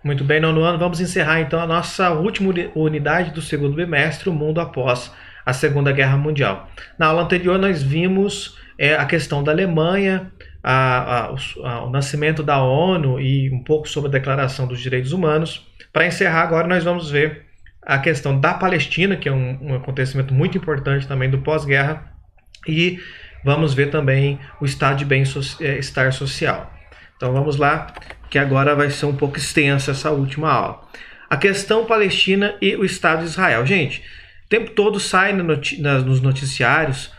Muito bem, nono ano. Vamos encerrar então a nossa última unidade do segundo bimestre, o mundo após a Segunda Guerra Mundial. Na aula anterior nós vimos a questão da Alemanha, o nascimento da ONU e um pouco sobre a Declaração dos Direitos Humanos. Para encerrar agora nós vamos ver a questão da Palestina, que é um acontecimento muito importante também do pós-guerra, e vamos ver também o estado de bem-estar social. Então vamos lá, que agora vai ser um pouco extensa essa última aula. A questão Palestina e o Estado de Israel. Gente, o tempo todo sai nos noticiários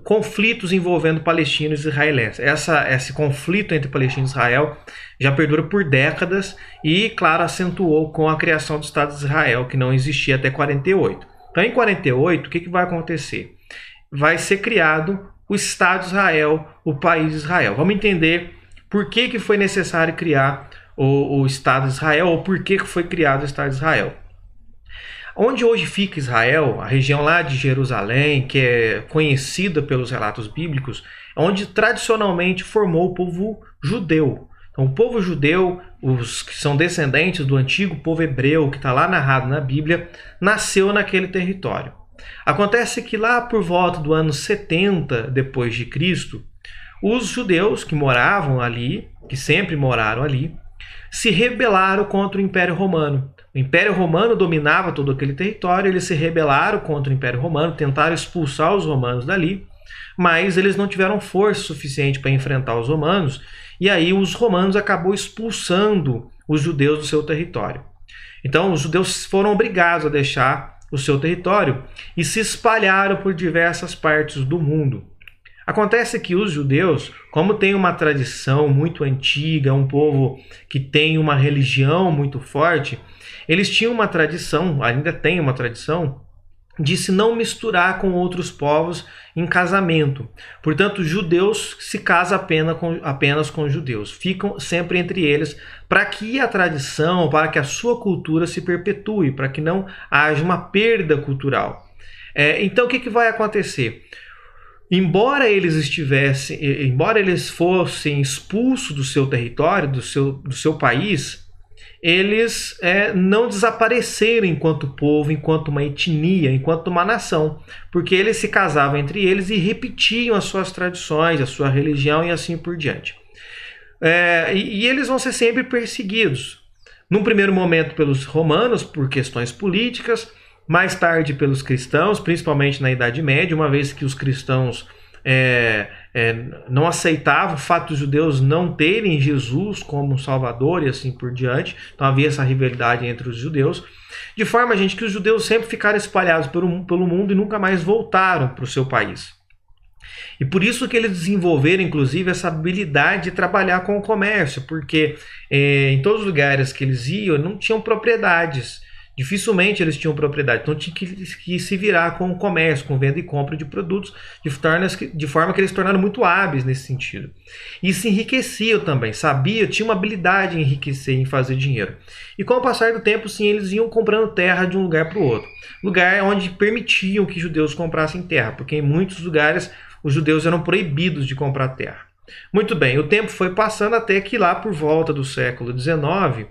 conflitos envolvendo palestinos e israelenses. Esse conflito entre Palestina e Israel já perdura por décadas e, claro, acentuou com a criação do Estado de Israel, que não existia até 48. Então, em 48, o que vai acontecer? Vai ser criado o Estado de Israel, o país de Israel. Vamos entender por que foi necessário criar o Estado de Israel, ou por que foi criado o Estado de Israel. Onde hoje fica Israel, a região lá de Jerusalém, que é conhecida pelos relatos bíblicos, é onde tradicionalmente formou o povo judeu. Então, o povo judeu, os que são descendentes do antigo povo hebreu, que está lá narrado na Bíblia, nasceu naquele território. Acontece que lá por volta do ano 70 depois de Cristo, os judeus que moravam ali, que sempre moraram ali, se rebelaram contra o Império Romano. O Império Romano dominava todo aquele território, eles se rebelaram contra o Império Romano, tentaram expulsar os romanos dali, mas eles não tiveram força suficiente para enfrentar os romanos, e aí os romanos acabou expulsando os judeus do seu território. Então os judeus foram obrigados a deixar o seu território e se espalharam por diversas partes do mundo. Acontece que os judeus, como tem uma tradição muito antiga, um povo que tem uma religião muito forte, eles tinham uma tradição, ainda tem uma tradição, de se não misturar com outros povos em casamento. Portanto, os judeus se casam apenas com judeus, ficam sempre entre eles, para que a tradição, para que a sua cultura se perpetue, para que não haja uma perda cultural. Então, o que vai acontecer? Embora eles fossem expulsos do seu território, do seu país, eles não desapareceram enquanto povo, enquanto uma etnia, enquanto uma nação, porque eles se casavam entre eles e repetiam as suas tradições, a sua religião e assim por diante. E eles vão ser sempre perseguidos. Num primeiro momento pelos romanos, por questões políticas, mais tarde pelos cristãos, principalmente na Idade Média, uma vez que os cristãos não aceitavam o fato dos judeus não terem Jesus como Salvador e assim por diante. Então havia essa rivalidade entre os judeus, de forma, gente, que os judeus sempre ficaram espalhados pelo mundo e nunca mais voltaram para o seu país. E por isso que eles desenvolveram, inclusive, essa habilidade de trabalhar com o comércio, porque em todos os lugares que eles iam não tinham propriedades. Dificilmente eles tinham propriedade, então tinha que se virar com o comércio, com venda e compra de produtos, de forma que eles se tornaram muito hábeis nesse sentido. E se enriqueciam também, tinham uma habilidade em enriquecer, em fazer dinheiro. E com o passar do tempo, sim, eles iam comprando terra de um lugar para o outro. Lugar onde permitiam que judeus comprassem terra, porque em muitos lugares os judeus eram proibidos de comprar terra. Muito bem, o tempo foi passando até que lá por volta do século XIX,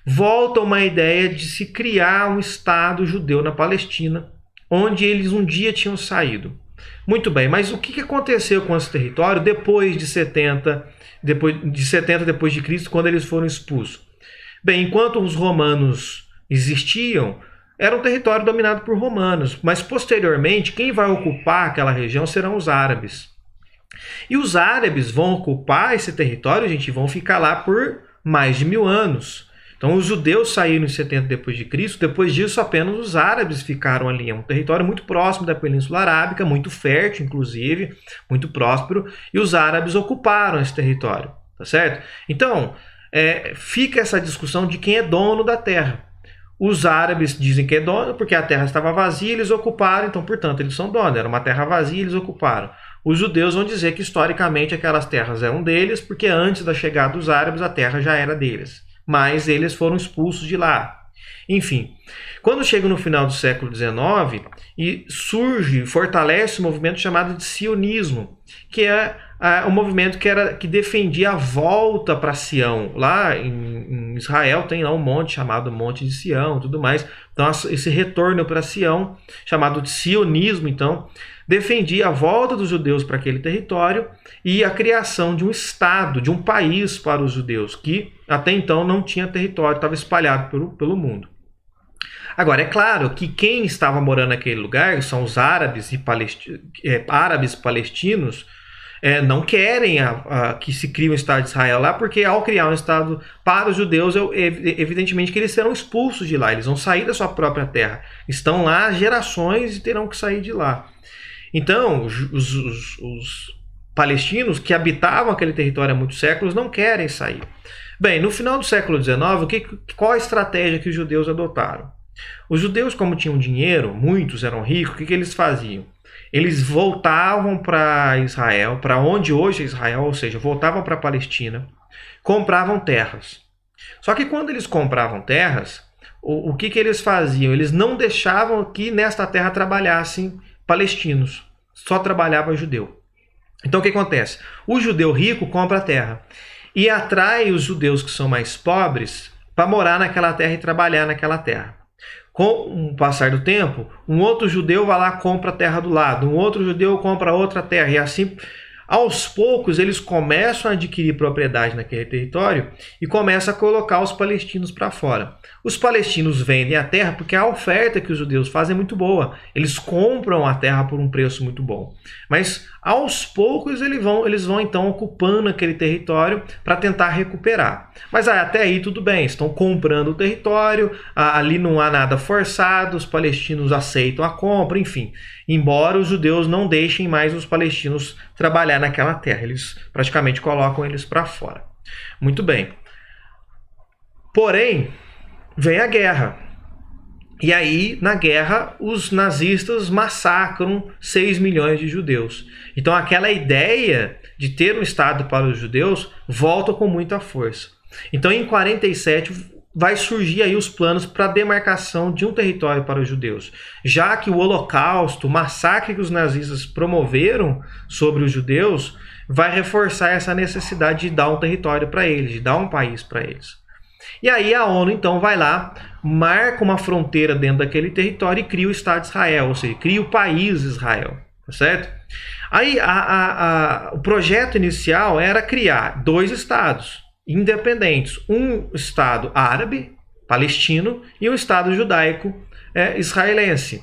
volta uma ideia de se criar um Estado judeu na Palestina, onde eles um dia tinham saído. Muito bem, mas o que aconteceu com esse território depois de 70 depois de Cristo, quando eles foram expulsos? Bem, enquanto os romanos existiam, era um território dominado por romanos, mas posteriormente quem vai ocupar aquela região serão os árabes. E os árabes vão ocupar esse território, gente, e vão ficar lá por mais de 1000 anos. Então os judeus saíram em 70 depois de Cristo, depois disso apenas os árabes ficaram ali. É um território muito próximo da Península Arábica, muito fértil inclusive, muito próspero, e os árabes ocuparam esse território, tá certo? Então fica essa discussão de quem é dono da terra. Os árabes dizem que é dono porque a terra estava vazia, eles ocuparam, então portanto eles são donos, era uma terra vazia, eles ocuparam. Os judeus vão dizer que historicamente aquelas terras eram deles, porque antes da chegada dos árabes a terra já era deles. Mas eles foram expulsos de lá. Enfim, quando chega no final do século XIX, e fortalece um movimento chamado de sionismo, que é um movimento que defendia a volta para Sião, lá em em Israel tem lá um monte chamado Monte de Sião, tudo mais. Então esse retorno para Sião, chamado de sionismo, então, defendia a volta dos judeus para aquele território e a criação de um estado, de um país para os judeus, que até então não tinha território, estava espalhado pelo mundo. Agora, é claro que quem estava morando naquele lugar são os árabes e árabes palestinos, não querem que se crie um Estado de Israel lá, porque ao criar um Estado para os judeus, evidentemente que eles serão expulsos de lá, eles vão sair da sua própria terra. Estão lá há gerações e terão que sair de lá. Então, os palestinos que habitavam aquele território há muitos séculos não querem sair. Bem, no final do século XIX, qual a estratégia que os judeus adotaram? Os judeus, como tinham dinheiro, muitos eram ricos, o que eles faziam? Eles voltavam para Israel, para onde hoje é Israel, ou seja, voltavam para a Palestina, compravam terras. Só que quando eles compravam terras, o que eles faziam? Eles não deixavam que nesta terra trabalhassem palestinos, só trabalhava judeu. Então o que acontece? O judeu rico compra a terra e atrai os judeus que são mais pobres para morar naquela terra e trabalhar naquela terra. Com o passar do tempo, um outro judeu vai lá e compra a terra do lado, um outro judeu compra outra terra, e assim, aos poucos, eles começam a adquirir propriedade naquele território e começam a colocar os palestinos para fora. Os palestinos vendem a terra porque a oferta que os judeus fazem é muito boa. Eles compram a terra por um preço muito bom. Mas aos poucos eles vão então ocupando aquele território para tentar recuperar. Mas até aí tudo bem, estão comprando o território, ali não há nada forçado, os palestinos aceitam a compra, enfim. Embora os judeus não deixem mais os palestinos trabalhar naquela terra, eles praticamente colocam eles para fora. Muito bem. Porém, vem a guerra. E aí, na guerra, os nazistas massacram 6 milhões de judeus. Então, aquela ideia de ter um Estado para os judeus volta com muita força. Então, em 47, vai surgir aí os planos para a demarcação de um território para os judeus. Já que o Holocausto, o massacre que os nazistas promoveram sobre os judeus, vai reforçar essa necessidade de dar um território para eles, de dar um país para eles. E aí a ONU então vai lá, marca uma fronteira dentro daquele território e cria o Estado de Israel, ou seja, cria o país Israel, tá certo? Aí o projeto inicial era criar 2 estados independentes, um estado árabe, palestino, e um estado judaico israelense,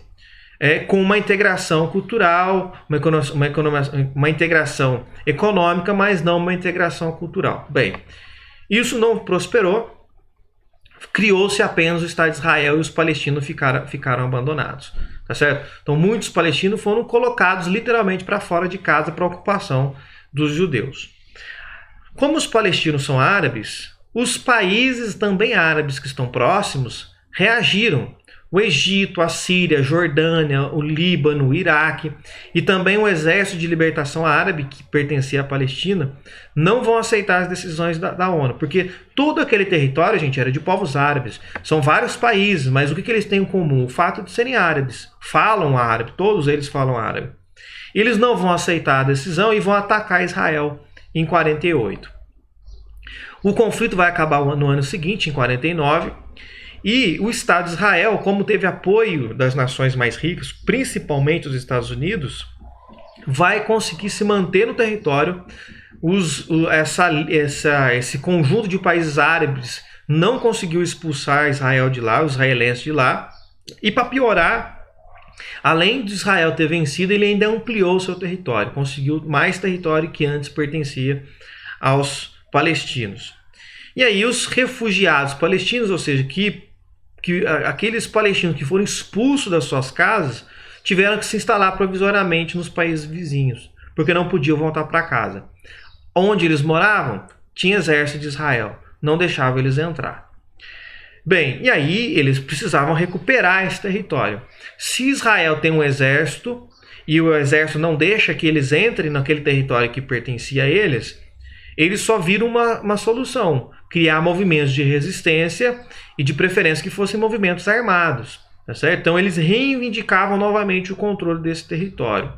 com uma integração cultural, uma integração econômica, mas não uma integração cultural. Bem, isso não prosperou. Criou-se apenas o Estado de Israel e os palestinos ficaram abandonados. Tá certo? Então, muitos palestinos foram colocados literalmente para fora de casa para a ocupação dos judeus. Como os palestinos são árabes, os países também árabes que estão próximos reagiram. O Egito, a Síria, a Jordânia, o Líbano, o Iraque e também o Exército de Libertação Árabe, que pertencia à Palestina, não vão aceitar as decisões da ONU, porque todo aquele território, gente, era de povos árabes. São vários países, mas o que eles têm em comum? O fato de serem árabes. Falam árabe, todos eles falam árabe. Eles não vão aceitar a decisão e vão atacar Israel em 48. O conflito vai acabar no ano seguinte, em 49, e o Estado de Israel, como teve apoio das nações mais ricas, principalmente os Estados Unidos, vai conseguir se manter no território. Esse conjunto de países árabes não conseguiu expulsar Israel de lá, os israelenses de lá. E para piorar, além de Israel ter vencido, ele ainda ampliou seu território, conseguiu mais território que antes pertencia aos palestinos. E aí os refugiados palestinos, ou seja, que aqueles palestinos que foram expulsos das suas casas, tiveram que se instalar provisoriamente nos países vizinhos, porque não podiam voltar para casa. Onde eles moravam, tinha exército de Israel, não deixava eles entrar. Bem, e aí eles precisavam recuperar esse território. Se Israel tem um exército e o exército não deixa que eles entrem naquele território que pertencia a eles, eles só viram uma solução: criar movimentos de resistência e de preferência que fossem movimentos armados. Tá certo? Então eles reivindicavam novamente o controle desse território.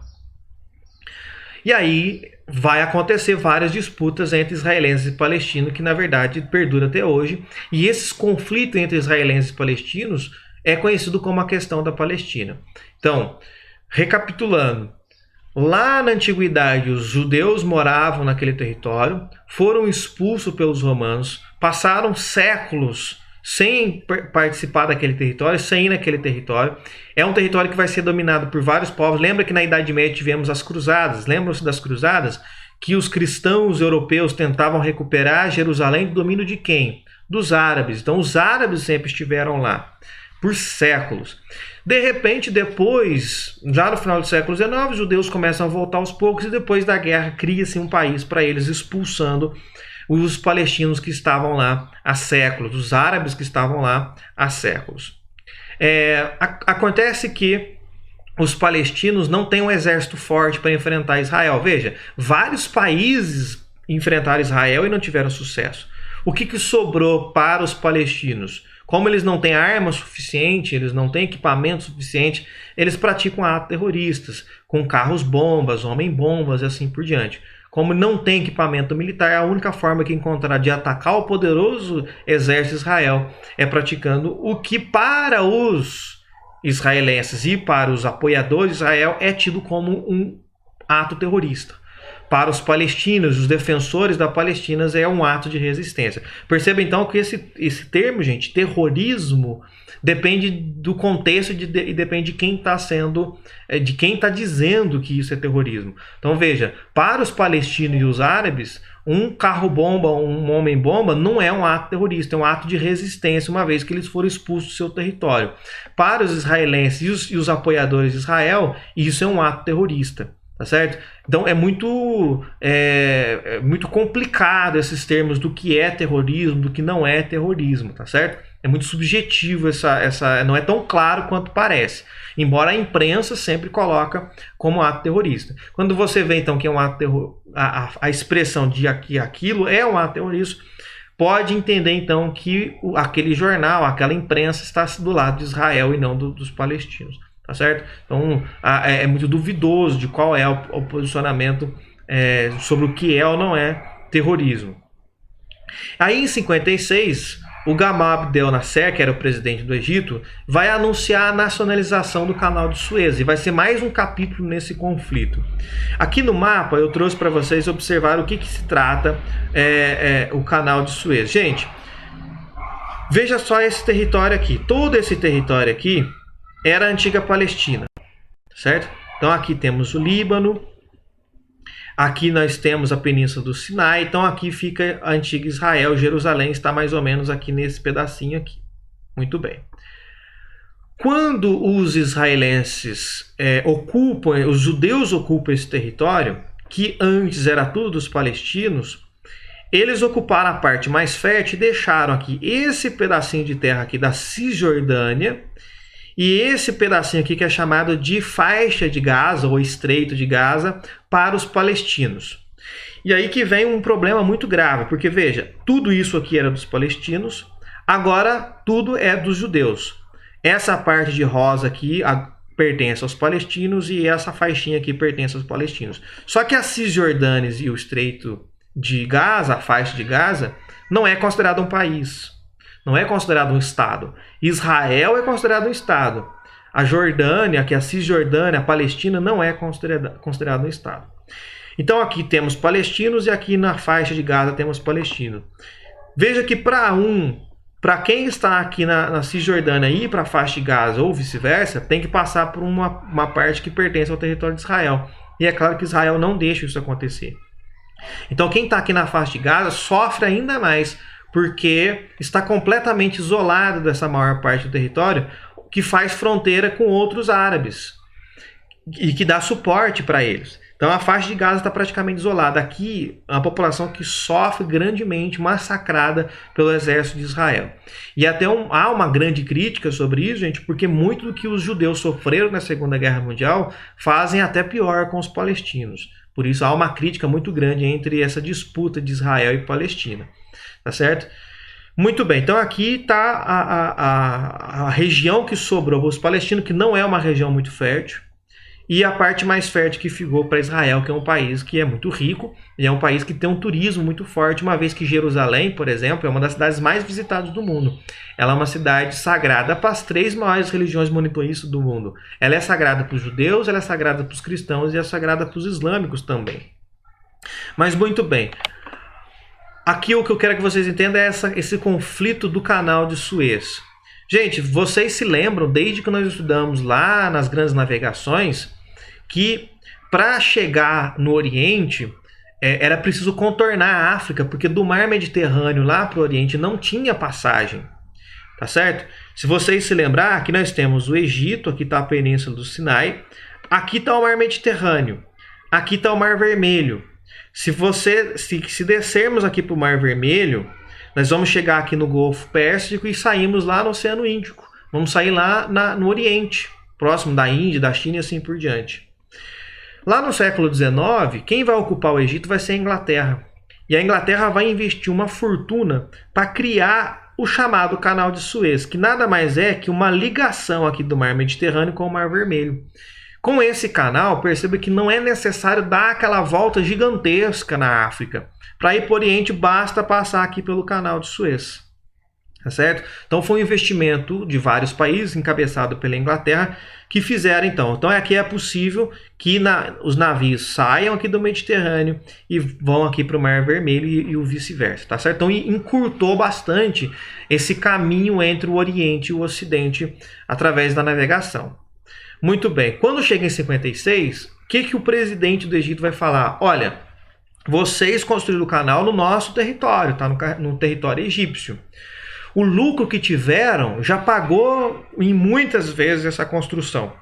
E aí vai acontecer várias disputas entre israelenses e palestinos, que na verdade perdura até hoje. E esses conflitos entre israelenses e palestinos é conhecido como a questão da Palestina. Então, recapitulando, lá na antiguidade os judeus moravam naquele território, foram expulsos pelos romanos, passaram séculos sem participar daquele território, sem ir naquele território. É um território que vai ser dominado por vários povos. Lembra que na Idade Média tivemos as cruzadas? Lembram-se das cruzadas? Que os cristãos europeus tentavam recuperar Jerusalém do domínio de quem? Dos árabes. Então os árabes sempre estiveram lá, por séculos. De repente, depois, já no final do século XIX, os judeus começam a voltar aos poucos e depois da guerra cria-se um país para eles, expulsando os palestinos que estavam lá há séculos, os árabes que estavam lá há séculos. Acontece que os palestinos não têm um exército forte para enfrentar Israel. Veja, vários países enfrentaram Israel e não tiveram sucesso. O que sobrou para os palestinos? Como eles não têm arma suficiente, eles não têm equipamento suficiente, eles praticam atos terroristas, com carros-bombas, homem-bombas e assim por diante. Como não tem equipamento militar, a única forma que encontrar de atacar o poderoso exército de Israel é praticando o que para os israelenses e para os apoiadores de Israel é tido como um ato terrorista. Para os palestinos, os defensores da Palestina, é um ato de resistência. Perceba então que esse termo, gente, terrorismo, depende do contexto e depende de quem está de quem está dizendo que isso é terrorismo. Então veja, para os palestinos e os árabes, um carro-bomba, um homem-bomba não é um ato terrorista, é um ato de resistência, uma vez que eles foram expulsos do seu território. Para os israelenses e os apoiadores de Israel, isso é um ato terrorista. Tá certo? Então é muito complicado esses termos do que é terrorismo, do que não é terrorismo, tá certo? É muito subjetivo, não é tão claro quanto parece. Embora a imprensa sempre coloca como ato terrorista. Quando você vê então que é um ato terrorista, a expressão de aquilo é um ato terrorista, pode entender então que aquele jornal, aquela imprensa está do lado de Israel e não dos palestinos. Tá certo? Então é muito duvidoso de qual é o posicionamento sobre o que é ou não é terrorismo. Aí em 56, o Gamal Abdel Nasser, que era o presidente do Egito, vai anunciar a nacionalização do Canal de Suez e vai ser mais um capítulo nesse conflito. Aqui no mapa eu trouxe para vocês observar o que se trata o Canal de Suez. Gente, veja só esse território aqui. Todo esse território aqui era a antiga Palestina, certo? Então aqui temos o Líbano, aqui nós temos a Península do Sinai, então aqui fica a antiga Israel, Jerusalém está mais ou menos aqui nesse pedacinho aqui. Muito bem. Quando os israelenses os judeus ocupam esse território, que antes era tudo dos palestinos, eles ocuparam a parte mais fértil e deixaram aqui esse pedacinho de terra aqui da Cisjordânia, e esse pedacinho aqui que é chamado de faixa de Gaza ou estreito de Gaza para os palestinos. E aí que vem um problema muito grave, porque veja, tudo isso aqui era dos palestinos, agora tudo é dos judeus. Essa parte de rosa aqui pertence aos palestinos e essa faixinha aqui pertence aos palestinos. Só que a Cisjordânia e o estreito de Gaza, a faixa de Gaza, não é considerado um país. Não é considerado um Estado. Israel é considerado um Estado. A Jordânia, que é a Cisjordânia, a Palestina, não é considerado um Estado. Então aqui temos palestinos e aqui na faixa de Gaza temos palestinos. Veja que para quem está aqui na Cisjordânia e ir para a faixa de Gaza ou vice-versa, tem que passar por uma parte que pertence ao território de Israel. E é claro que Israel não deixa isso acontecer. Então quem está aqui na faixa de Gaza sofre ainda mais, porque está completamente isolado dessa maior parte do território, que faz fronteira com outros árabes e que dá suporte para eles. Então a faixa de Gaza está praticamente isolada. Aqui, a população que sofre grandemente, massacrada pelo exército de Israel. E até há uma grande crítica sobre isso, gente, porque muito do que os judeus sofreram na Segunda Guerra Mundial fazem até pior com os palestinos. Por isso há uma crítica muito grande entre essa disputa de Israel e Palestina. Tá certo? Muito bem, então aqui está a região que sobrou para os palestinos, que não é uma região muito fértil. e a parte mais fértil que ficou para Israel, que é um país que é muito rico e é um país que tem um turismo muito forte, uma vez que Jerusalém, por exemplo, é uma das cidades mais visitadas do mundo. Ela é uma cidade sagrada para as 3 maiores religiões monoteístas do mundo. Ela é sagrada para os judeus, ela é sagrada para os cristãos e é sagrada para os islâmicos também. Mas muito bem. Aqui o que eu quero que vocês entendam é esse conflito do canal de Suez. Gente, vocês se lembram, desde que nós estudamos lá nas grandes navegações, que para chegar no Oriente era preciso contornar a África, porque do mar Mediterrâneo lá para o Oriente não tinha passagem. Tá certo? Se vocês se lembrar, aqui nós temos o Egito, aqui está a Península do Sinai, aqui está o mar Mediterrâneo, aqui está o Mar Vermelho. Se descermos aqui para o Mar Vermelho, nós vamos chegar aqui no Golfo Pérsico e saímos lá no Oceano Índico. Vamos sair lá no Oriente, próximo da Índia, da China e assim por diante. Lá no século XIX, quem vai ocupar o Egito vai ser a Inglaterra. E a Inglaterra vai investir uma fortuna para criar o chamado Canal de Suez, que nada mais é que uma ligação aqui do Mar Mediterrâneo com o Mar Vermelho. Com esse canal, perceba que não é necessário dar aquela volta gigantesca na África. Para ir para o Oriente, basta passar aqui pelo Canal de Suez. Tá certo? Então foi um investimento de vários países, encabeçado pela Inglaterra, que fizeram então. Então aqui é possível que os navios saiam aqui do Mediterrâneo e vão aqui para o Mar Vermelho e o vice-versa. Tá certo? Então encurtou bastante esse caminho entre o Oriente e o Ocidente através da navegação. Muito bem, quando chega em 56, o que o presidente do Egito vai falar? Olha, vocês construíram o canal no nosso território, tá? No território egípcio. O lucro que tiveram já pagou em muitas vezes essa construção.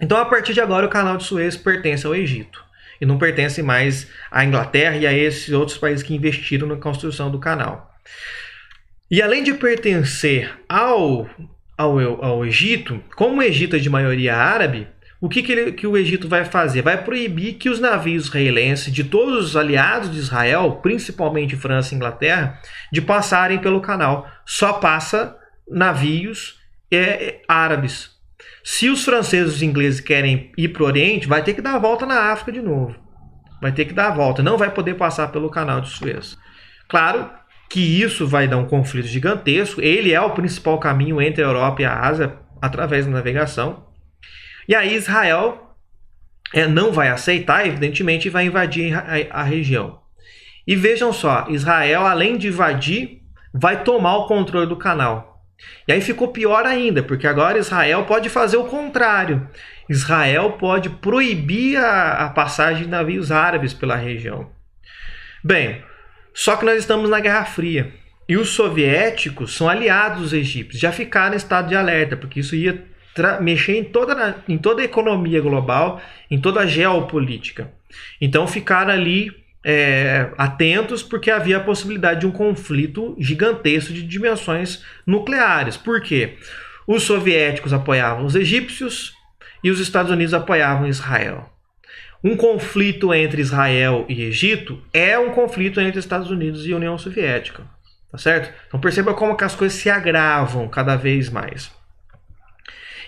Então, a partir de agora, o canal de Suez pertence ao Egito. E não pertence mais à Inglaterra e a esses outros países que investiram na construção do canal. E além de pertencer ao Egito, como o Egito é de maioria árabe, o que o Egito vai fazer? Vai proibir que os navios israelenses, de todos os aliados de Israel, principalmente França e Inglaterra, de passarem pelo canal. Só passa navios árabes. Se os franceses e os ingleses querem ir para o Oriente, vai ter que dar a volta na África de novo. Vai ter que dar a volta, não vai poder passar pelo canal de Suez. Claro que isso vai dar um conflito gigantesco. Ele é o principal caminho entre a Europa e a Ásia através da navegação. E aí Israel não vai aceitar, evidentemente, e vai invadir a região. E vejam só, Israel, além de invadir, vai tomar o controle do canal. E aí ficou pior ainda, porque agora Israel pode fazer o contrário. Israel pode proibir a passagem de navios árabes pela região. Bem, só que nós estamos na Guerra Fria. E os soviéticos são aliados dos egípcios. Já ficaram em estado de alerta, porque isso ia mexer em toda a economia global, em toda a geopolítica. Então ficaram ali atentos, porque havia a possibilidade de um conflito gigantesco de dimensões nucleares. Por quê? Os soviéticos apoiavam os egípcios e os Estados Unidos apoiavam Israel. Um conflito entre Israel e Egito é um conflito entre Estados Unidos e União Soviética. Tá certo? Então perceba como que as coisas se agravam cada vez mais.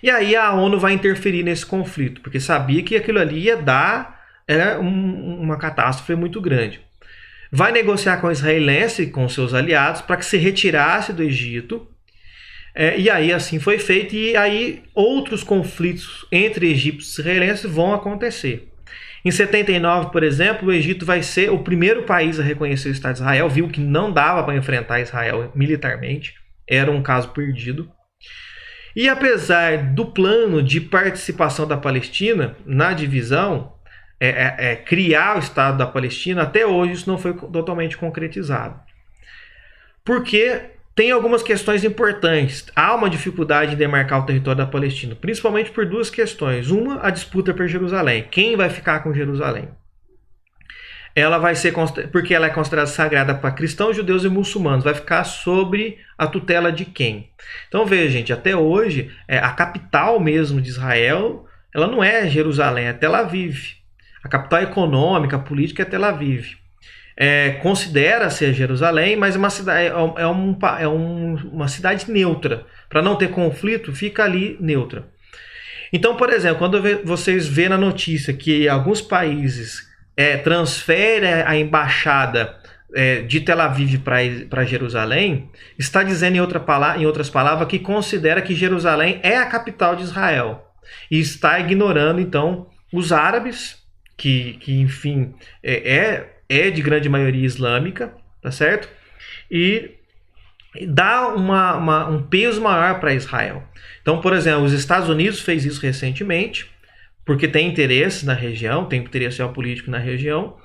E aí a ONU vai interferir nesse conflito, porque sabia que aquilo ali ia dar uma catástrofe muito grande. Vai negociar com o israelense, com seus aliados, para que se retirasse do Egito. E aí assim foi feito, e aí outros conflitos entre egípcios e israelenses vão acontecer. Em 79, por exemplo, o Egito vai ser o primeiro país a reconhecer o Estado de Israel, viu que não dava para enfrentar Israel militarmente, era um caso perdido. E apesar do plano de participação da Palestina na divisão, criar o Estado da Palestina, até hoje isso não foi totalmente concretizado. Porque tem algumas questões importantes. Há uma dificuldade em demarcar o território da Palestina, principalmente por duas questões. Uma, a disputa por Jerusalém. Quem vai ficar com Jerusalém? Ela vai ser, porque ela é considerada sagrada para cristãos, judeus e muçulmanos. Vai ficar sob a tutela de quem? Então veja, gente, até hoje, a capital mesmo de Israel, ela não é Jerusalém, é Tel Aviv. A capital econômica, política é Tel Aviv. Considera-se Jerusalém, mas uma cidade neutra. Para não ter conflito, fica ali neutra. Então, por exemplo, quando vocês vê na notícia que alguns países transferem a embaixada de Tel Aviv para Jerusalém, está dizendo em outras palavras que considera que Jerusalém é a capital de Israel. E está ignorando, então, os árabes, que enfim, é de grande maioria islâmica, tá certo? E dá um peso maior para Israel. Então, por exemplo, os Estados Unidos fez isso recentemente, porque tem interesse na região, tem interesse geopolítico na região,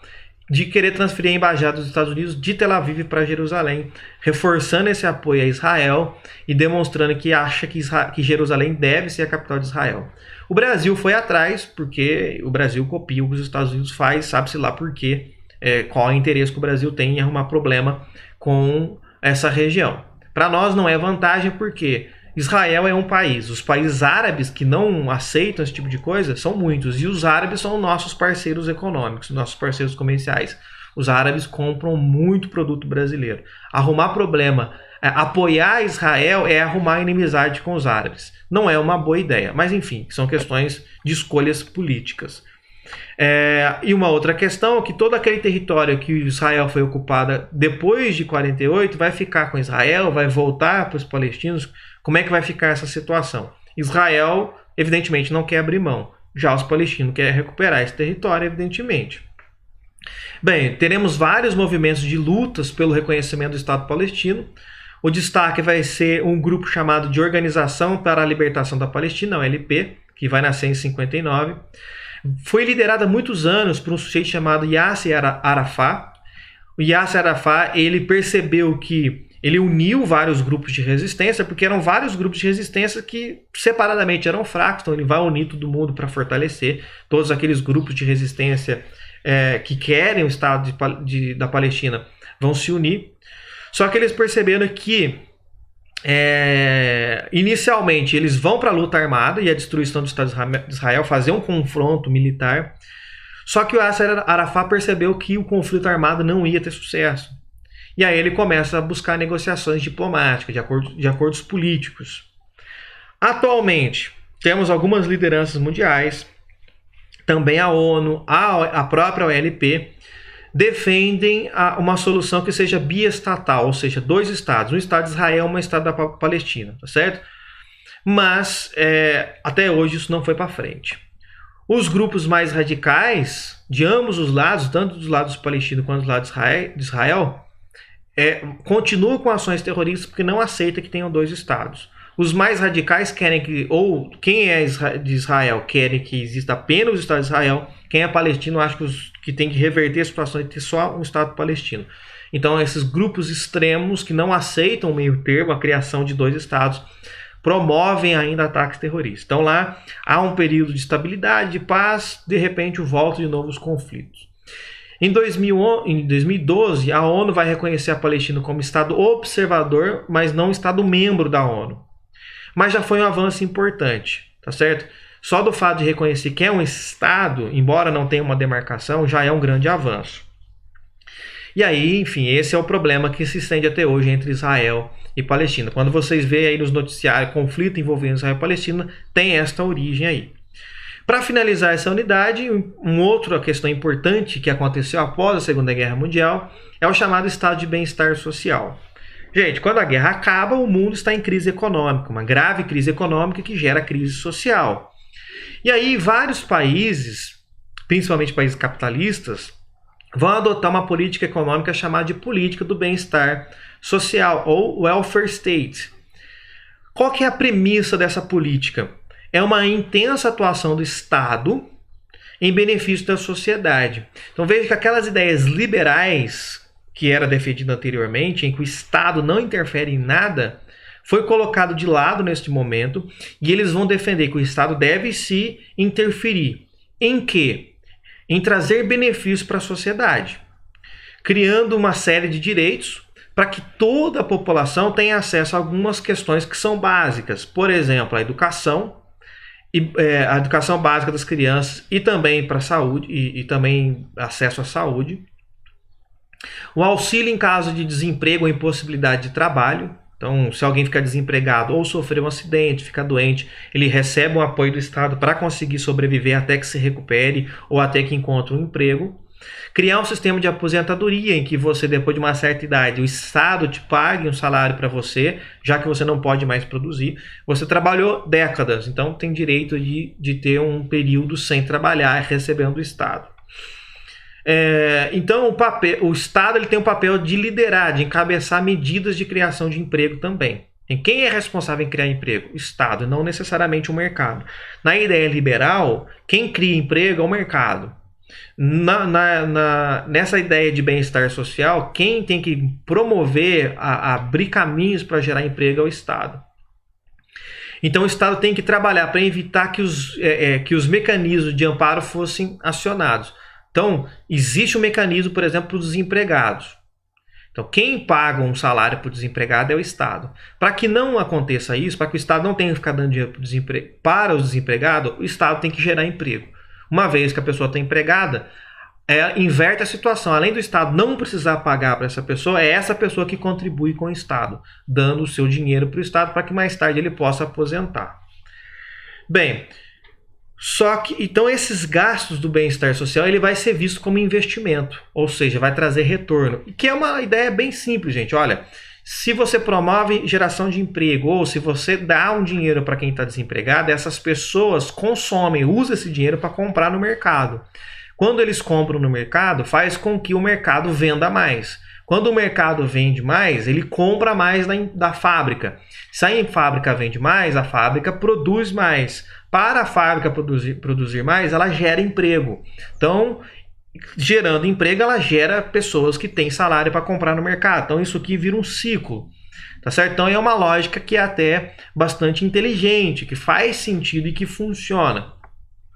de querer transferir a embaixada dos Estados Unidos de Tel Aviv para Jerusalém, reforçando esse apoio a Israel e demonstrando que acha que Jerusalém deve ser a capital de Israel. O Brasil foi atrás, porque o Brasil copia o que os Estados Unidos faz, sabe-se lá por quê, qual é o interesse que o Brasil tem em arrumar problema com essa região. Para nós não é vantagem, porque Israel é um país. Os países árabes que não aceitam esse tipo de coisa são muitos. E os árabes são nossos parceiros econômicos, nossos parceiros comerciais. Os árabes compram muito produto brasileiro. Arrumar problema, apoiar Israel é arrumar inimizade com os árabes. Não é uma boa ideia. Mas enfim, são questões de escolhas políticas. E uma outra questão é que todo aquele território que Israel foi ocupada depois de 48 vai ficar com Israel, vai voltar para os palestinos. Como é que vai ficar essa situação? Israel, evidentemente, não quer abrir mão. Já os palestinos querem recuperar esse território, evidentemente. Bem, teremos vários movimentos de lutas pelo reconhecimento do Estado palestino. O destaque vai ser um grupo chamado de Organização para a Libertação da Palestina, OLP, que vai nascer em 59. Foi liderada há muitos anos por um sujeito chamado Yasser Arafat. O Yasser Arafat, ele percebeu que ele uniu vários grupos de resistência, porque eram vários grupos de resistência que separadamente eram fracos, então ele vai unir todo mundo para fortalecer todos aqueles grupos de resistência que querem o Estado da Palestina, vão se unir. Só que eles perceberam que inicialmente eles vão para a luta armada e a destruição do Estado de Israel, fazer um confronto militar. Só que o Yasser Arafat percebeu que o conflito armado não ia ter sucesso. E aí ele começa a buscar negociações diplomáticas, de acordos políticos. Atualmente, temos algumas lideranças mundiais, também a ONU, a própria OLP, defendem uma solução que seja biestatal, ou seja, dois estados, um estado de Israel e um estado da Palestina, tá certo? Mas até hoje isso não foi para frente. Os grupos mais radicais, de ambos os lados, tanto dos lados palestinos quanto dos lados de Israel, continuam com ações terroristas porque não aceita que tenham dois estados. Os mais radicais querem que, ou quem é de Israel querem que exista apenas o Estado de Israel, quem é palestino acha que tem que reverter a situação e ter só um Estado palestino. Então esses grupos extremos que não aceitam o meio termo, a criação de dois estados, promovem ainda ataques terroristas. Então lá há um período de estabilidade, de paz, de repente volta de novo os conflitos. Em 2012, a ONU vai reconhecer a Palestina como Estado observador, mas não Estado membro da ONU. Mas já foi um avanço importante, tá certo? Só do fato de reconhecer que é um Estado, embora não tenha uma demarcação, já é um grande avanço. E aí, enfim, esse é o problema que se estende até hoje entre Israel e Palestina. Quando vocês veem aí nos noticiários conflito envolvendo Israel e Palestina, tem esta origem aí. Para finalizar essa unidade, uma outra questão importante que aconteceu após a Segunda Guerra Mundial é o chamado estado de bem-estar social. Gente, quando a guerra acaba, o mundo está em crise econômica, uma grave crise econômica que gera crise social. E aí vários países, principalmente países capitalistas, vão adotar uma política econômica chamada de política do bem-estar social, ou welfare state. Qual que é a premissa dessa política? É uma intensa atuação do Estado em benefício da sociedade. Então veja que aquelas ideias liberais que era defendida anteriormente, em que o Estado não interfere em nada, foi colocado de lado neste momento, e eles vão defender que o Estado deve se interferir. Em quê? Em trazer benefícios para a sociedade, criando uma série de direitos para que toda a população tenha acesso a algumas questões que são básicas. Por exemplo, a educação básica das crianças e também para a saúde, e também acesso à saúde. O auxílio em caso de desemprego ou impossibilidade de trabalho, Então, se alguém ficar desempregado ou sofrer um acidente, ficar doente, ele recebe um apoio do Estado para conseguir sobreviver até que se recupere ou até que encontre um emprego. Criar um sistema de aposentadoria em que você, depois de uma certa idade, o Estado te pague um salário para você, já que você não pode mais produzir. Você trabalhou décadas, então tem direito de ter um período sem trabalhar recebendo do Estado. Então o Estado ele tem o papel de liderar, de encabeçar medidas de criação de emprego também. E quem é responsável em criar emprego? O Estado, não necessariamente o mercado. Na ideia liberal, quem cria emprego é o mercado. Nessa ideia de bem-estar social, quem tem que promover, abrir caminhos para gerar emprego é o Estado. Então o Estado tem que trabalhar para evitar que os mecanismos de amparo fossem acionados. Então, existe um mecanismo, por exemplo, para os desempregados. Então, quem paga um salário para o desempregado é o Estado. Para que não aconteça isso, para que o Estado não tenha que ficar dando dinheiro para os desempregados, o Estado tem que gerar emprego. Uma vez que a pessoa está empregada, inverte a situação. Além do Estado não precisar pagar para essa pessoa, é essa pessoa que contribui com o Estado, dando o seu dinheiro para o Estado para que mais tarde ele possa aposentar. Bem, só que então esses gastos do bem-estar social ele vai ser visto como investimento, ou seja, vai trazer retorno. E que é uma ideia bem simples, gente. Olha, se você promove geração de emprego ou se você dá um dinheiro para quem está desempregado, essas pessoas consomem, usam esse dinheiro para comprar no mercado. Quando eles compram no mercado, faz com que o mercado venda mais. Quando o mercado vende mais, ele compra mais da fábrica. Se a fábrica vende mais, a fábrica produz mais. Para a fábrica produzir mais, ela gera emprego. Então, gerando emprego, ela gera pessoas que têm salário para comprar no mercado. Então, isso aqui vira um ciclo. Tá certo? Então, é uma lógica que é até bastante inteligente, que faz sentido e que funciona.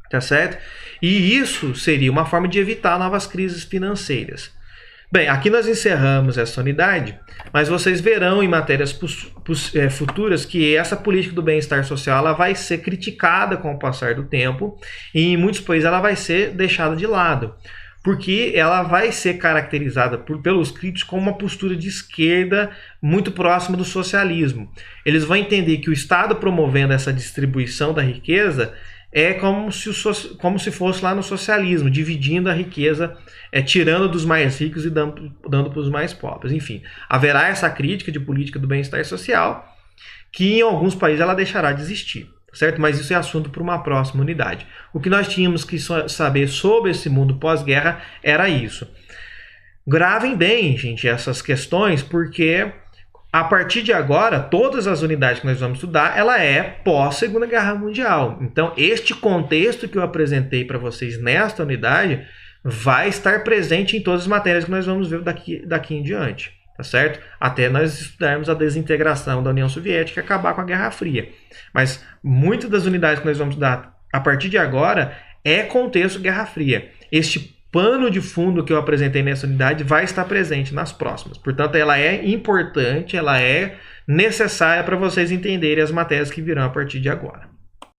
Tá certo? E isso seria uma forma de evitar novas crises financeiras. Bem, aqui nós encerramos essa unidade, mas vocês verão em matérias futuras que essa política do bem-estar social ela vai ser criticada com o passar do tempo e em muitos países ela vai ser deixada de lado, porque ela vai ser caracterizada pelos críticos como uma postura de esquerda muito próxima do socialismo. Eles vão entender que o Estado promovendo essa distribuição da riqueza é como se fosse lá no socialismo, dividindo a riqueza, tirando dos mais ricos e dando para os mais pobres. Enfim, haverá essa crítica de política do bem-estar social, que em alguns países ela deixará de existir, certo? Mas isso é assunto para uma próxima unidade. O que nós tínhamos que saber sobre esse mundo pós-guerra era isso. Gravem bem, gente, essas questões, porque a partir de agora, todas as unidades que nós vamos estudar, ela é pós-Segunda Guerra Mundial. Então, este contexto que eu apresentei para vocês nesta unidade vai estar presente em todas as matérias que nós vamos ver daqui em diante, tá certo? Até nós estudarmos a desintegração da União Soviética e acabar com a Guerra Fria. Mas muitas das unidades que nós vamos estudar a partir de agora é contexto Guerra Fria. Este pano de fundo que eu apresentei nessa unidade vai estar presente nas próximas. Portanto, ela é importante, ela é necessária para vocês entenderem as matérias que virão a partir de agora.